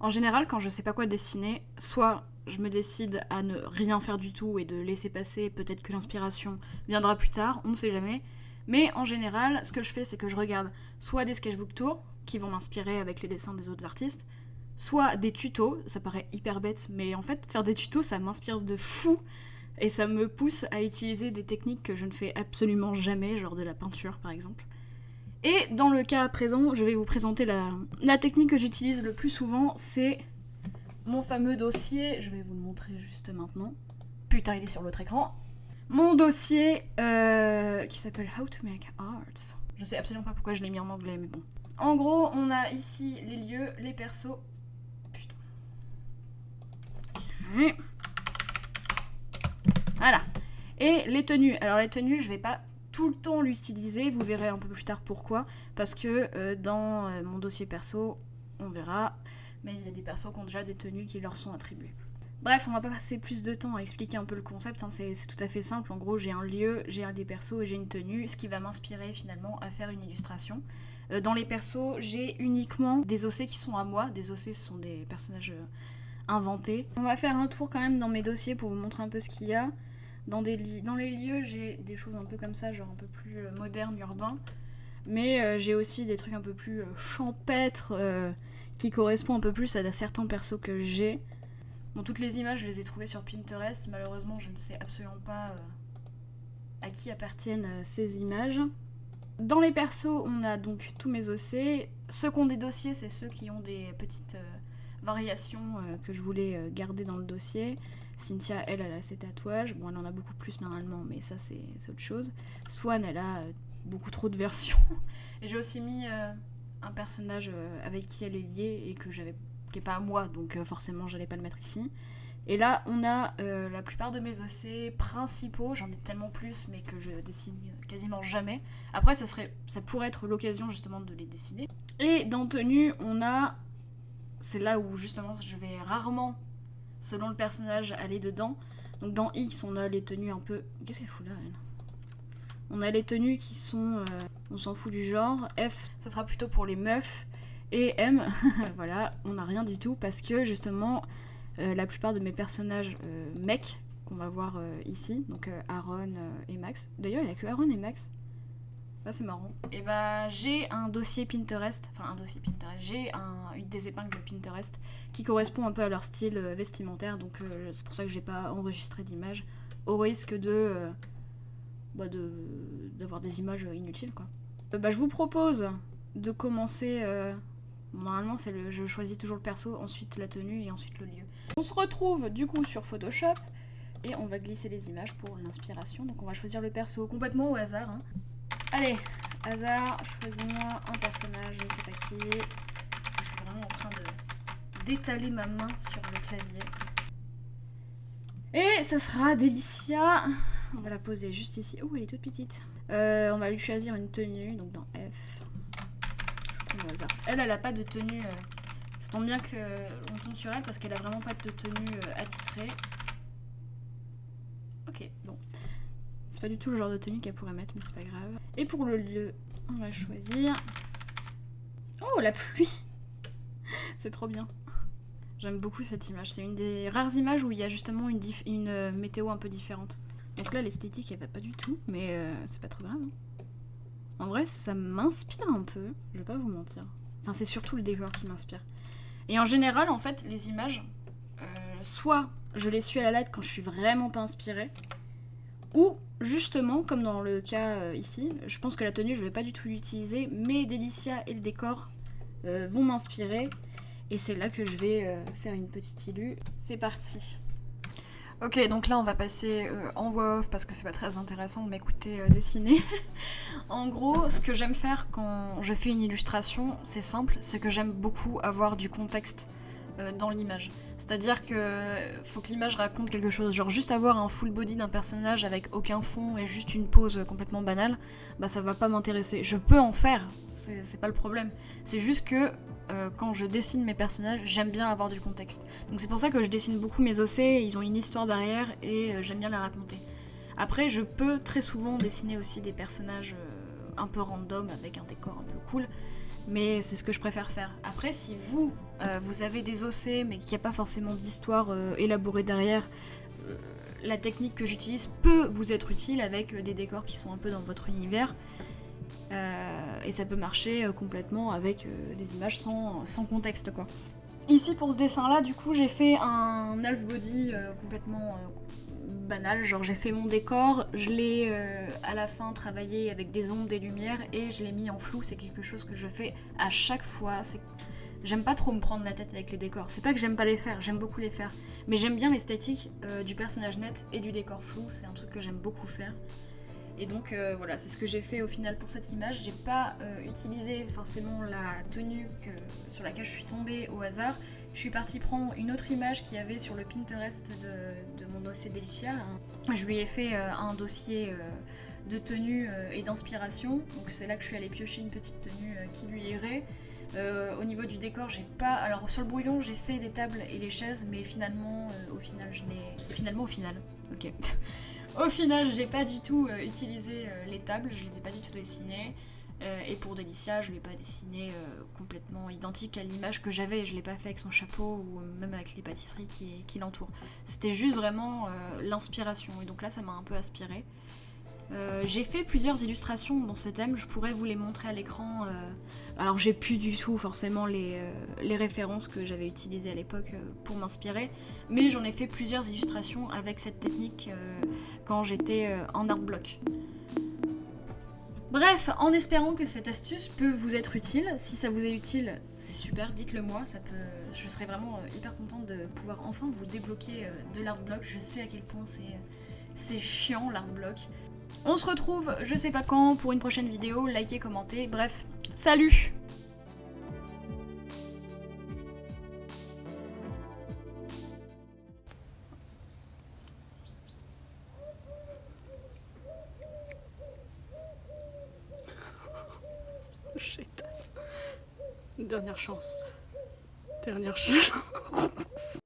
En général, quand je sais pas quoi dessiner, soit je me décide à ne rien faire du tout et de laisser passer, peut-être que l'inspiration viendra plus tard, on ne sait jamais. Mais en général, ce que je fais, c'est que je regarde soit des sketchbook tours, qui vont m'inspirer avec les dessins des autres artistes, soit des tutos, ça paraît hyper bête, mais en fait, faire des tutos, ça m'inspire de fou, et ça me pousse à utiliser des techniques que je ne fais absolument jamais, genre de la peinture par exemple. Et dans le cas présent, je vais vous présenter la technique que j'utilise le plus souvent, c'est mon fameux dossier, je vais vous le montrer juste maintenant. Putain, il est sur l'autre écran. Mon dossier qui s'appelle How to Make Art. Je sais absolument pas pourquoi je l'ai mis en anglais, mais bon. En gros, on a ici les lieux, les persos. Putain. Okay. Voilà. Et les tenues. Alors les tenues, je vais pas tout le temps l'utiliser, vous verrez un peu plus tard pourquoi. Parce que dans mon dossier perso, on verra, mais il y a des persos qui ont déjà des tenues qui leur sont attribuées. Bref, on va pas passer plus de temps à expliquer un peu le concept, hein, c'est tout à fait simple. En gros, j'ai un lieu, j'ai des persos et j'ai une tenue, ce qui va m'inspirer finalement à faire une illustration. Dans les persos, j'ai uniquement des OC qui sont à moi. Des OC, ce sont des personnages inventés. On va faire un tour quand même dans mes dossiers pour vous montrer un peu ce qu'il y a. Dans les lieux, j'ai des choses un peu comme ça, genre un peu plus moderne, urbain. Mais j'ai aussi des trucs un peu plus champêtres qui correspondent un peu plus à certains persos que j'ai. Bon, toutes les images, je les ai trouvées sur Pinterest. Malheureusement, je ne sais absolument pas à qui appartiennent ces images. Dans les persos, on a donc tous mes OC. Ceux qui ont des dossiers, c'est ceux qui ont des petites variations que je voulais garder dans le dossier. Cynthia, elle a ses tatouages. Bon, elle en a beaucoup plus normalement, mais ça, c'est autre chose. Swan, elle a beaucoup trop de versions. Et j'ai aussi mis un personnage avec qui elle est liée et qui est pas à moi, donc forcément, j'allais pas le mettre ici. Et là, on a la plupart de mes OC principaux. J'en ai tellement plus, mais que je dessine quasiment jamais. Après, ça pourrait être l'occasion justement de les dessiner. Et dans tenue, on a... C'est là où justement je vais rarement, selon le personnage, aller dedans. Donc dans X, on a les tenues un peu... Qu'est-ce qu'elle fout là, elle ? On a les tenues qui sont... on s'en fout du genre. F, ça sera plutôt pour les meufs. Et M, voilà, on n'a rien du tout parce que justement, la plupart de mes personnages mecs, qu'on va voir ici, donc Aaron et Max. D'ailleurs, il n'y a que Aaron et Max. Ça, c'est marrant. Et bah, j'ai un dossier Pinterest, j'ai des épingles Pinterest qui correspondent un peu à leur style vestimentaire, donc c'est pour ça que j'ai pas enregistré d'image, au risque d'avoir des images inutiles, quoi. Je vous propose de commencer... normalement, je choisis toujours le perso, ensuite la tenue et ensuite le lieu. On se retrouve du coup sur Photoshop et on va glisser les images pour l'inspiration. Donc on va choisir le perso complètement au hasard, hein. Allez, hasard, choisis-moi un personnage, je ne sais pas qui. Je suis vraiment en train d'étaler ma main sur le clavier. Et ça sera Delicia. On va la poser juste ici. Oh, elle est toute petite. On va lui choisir une tenue, donc dans F. Je prends au hasard. Elle a pas de tenue. Ça tombe bien qu'on tombe sur elle parce qu'elle a vraiment pas de tenue attitrée. Ok, bon. C'est pas du tout le genre de tenue qu'elle pourrait mettre, mais c'est pas grave. Et pour le lieu, on va choisir... Oh, la pluie. C'est trop bien. J'aime beaucoup cette image. C'est une des rares images où il y a justement une météo un peu différente. Donc là, l'esthétique, elle va pas du tout, mais c'est pas trop grave. Hein. En vrai, ça m'inspire un peu, je vais pas vous mentir. Enfin, c'est surtout le décor qui m'inspire. Et en général, en fait, les images, soit je les suis à la lettre quand je suis vraiment pas inspirée, ou justement, comme dans le cas ici, je pense que la tenue, je vais pas du tout l'utiliser, mais Delicia et le décor vont m'inspirer. Et c'est là que je vais faire une petite illu. C'est parti. Ok, donc là on va passer en voix off parce que c'est pas très intéressant de m'écouter dessiner. En gros, ce que j'aime faire quand je fais une illustration, c'est simple, c'est que j'aime beaucoup avoir du contexte dans l'image. C'est-à-dire que faut que l'image raconte quelque chose, genre juste avoir un full body d'un personnage avec aucun fond et juste une pose complètement banale, bah ça va pas m'intéresser. Je peux en faire, c'est pas le problème. C'est juste que quand je dessine mes personnages, j'aime bien avoir du contexte. Donc c'est pour ça que je dessine beaucoup mes OC, ils ont une histoire derrière et j'aime bien la raconter. Après, je peux très souvent dessiner aussi des personnages un peu random avec un décor un peu cool, mais c'est ce que je préfère faire. Après, si vous, vous avez des OC mais qu'il n'y a pas forcément d'histoire élaborée derrière, la technique que j'utilise peut vous être utile avec des décors qui sont un peu dans votre univers. Et ça peut marcher complètement avec des images sans contexte, quoi. Ici, pour ce dessin-là, du coup, j'ai fait un half body complètement banal. Genre, j'ai fait mon décor, je l'ai à la fin travaillé avec des ombres, des lumières, et je l'ai mis en flou. C'est quelque chose que je fais à chaque fois. J'aime pas trop me prendre la tête avec les décors. C'est pas que j'aime pas les faire, j'aime beaucoup les faire. Mais j'aime bien l'esthétique du personnage net et du décor flou. C'est un truc que j'aime beaucoup faire. Et donc voilà, c'est ce que j'ai fait au final pour cette image. J'ai pas utilisé forcément la tenue sur laquelle je suis tombée au hasard. Je suis partie prendre une autre image qu'il y avait sur le Pinterest de mon dossier Delicia. Je lui ai fait un dossier de tenue et d'inspiration. Donc c'est là que je suis allée piocher une petite tenue qui lui irait. Au niveau du décor, j'ai pas. Alors sur le brouillon, j'ai fait des tables et les chaises, mais finalement, au final, ok. Au final, j'ai pas du tout utilisé les tables, je les ai pas du tout dessinées. Et pour Delicia, je l'ai pas dessiné complètement identique à l'image que j'avais. Je l'ai pas fait avec son chapeau ou même avec les pâtisseries qui l'entourent. C'était juste vraiment l'inspiration. Et donc là, ça m'a un peu inspirée. J'ai fait plusieurs illustrations dans ce thème, je pourrais vous les montrer à l'écran. Alors j'ai plus du tout forcément les références que j'avais utilisées à l'époque pour m'inspirer, mais j'en ai fait plusieurs illustrations avec cette technique quand j'étais en art block. Bref, en espérant que cette astuce peut vous être utile. Si ça vous est utile, c'est super, dites-le moi, je serais vraiment hyper contente de pouvoir enfin vous débloquer de l'art block. Je sais à quel point c'est chiant l'art block. On se retrouve je sais pas quand pour une prochaine vidéo, likez, commentez, bref, salut! Shit. Dernière chance. Dernière chance.